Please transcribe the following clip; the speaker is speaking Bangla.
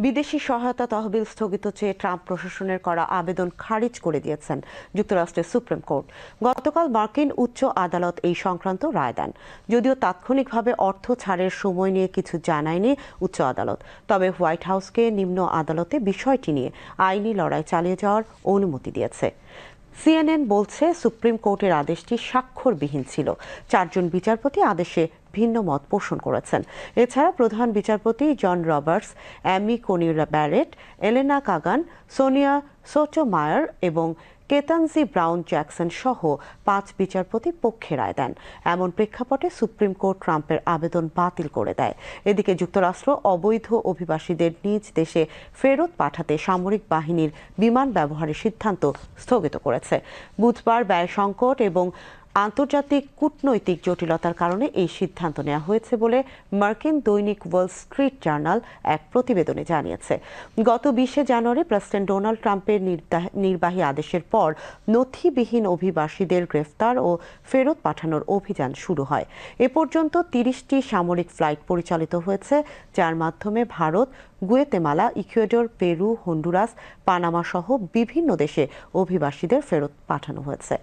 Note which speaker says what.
Speaker 1: বিদেশি সহায়তা তহবিল স্থগিত চেয়ে ট্রাম্প প্রশাসনের করা আবেদন খারিজ করে দিয়েছেন যুক্তরাষ্ট্রের সুপ্রিম কোর্ট। গতকাল মার্কিন উচ্চ আদালত এই সংক্রান্ত রায় দেন। যদিও তাৎক্ষণিকভাবে অর্থ ছাড়ের সময় নিয়ে কিছু জানায়নি উচ্চ আদালত, তবে হোয়াইট হাউসকে নিম্ন আদালতে বিষয়টি নিয়ে আইনি লড়াই চালিয়ে যাওয়ার অনুমতি দিয়েছে। সিএনএন বলছে সুপ্রিম কোর্টের আদেশটি স্বাক্ষরবিহীন ছিল। 4 জন বিচারপতি আদেশে ভিন্ন মত পোষণ করেছেন। এছাড়া প্রধান বিচারপতি জন রবার্টস, অ্যামি কোনি ব্যারেট, এলেনা কাগান, সোনিয়া সোটোমায়ার এবং কেতানজি ব্রাউন জ্যাকসন সহ 5 বিচারপতি পক্ষে রায় দেন। এমন প্রেক্ষাপটে সুপ্রিম কোর্ট ট্রাম্পের আবেদন বাতিল করে দেয়। এদিকে যুক্তরাষ্ট্র অবৈধ অভিবাসীদের নিজ দেশে ফেরত পাঠাতে সামরিক বাহিনীর বিমান ব্যবহারের সিদ্ধান্ত স্থগিত করেছে। বুধবার ব্যয় সংকট এবং আন্তর্জাতিক কূটনৈতিক জটিলতার কারণে এই সিদ্ধান্ত নেওয়া হয়েছে বলে মার্কিন দৈনিক ওয়াল স্ট্রিট জার্নাল এক প্রতিবেদনে জানিয়েছে। গত 20 জানুয়ারি প্রেসিডেন্ট ডোনাল্ড ট্রাম্পের নির্বাহী আদেশের পর নথিবিহীন অভিবাসীদের গ্রেফতার ও ফেরত পাঠানোর অভিযান শুরু হয়। এ পর্যন্ত 30টি সামরিক ফ্লাইট পরিচালিত হয়েছে, যার মাধ্যমে Bharat, Guatemala, Ecuador, Peru, Honduras, Panama সহ বিভিন্ন দেশে অভিবাসীদের ফেরত পাঠানো হয়েছে।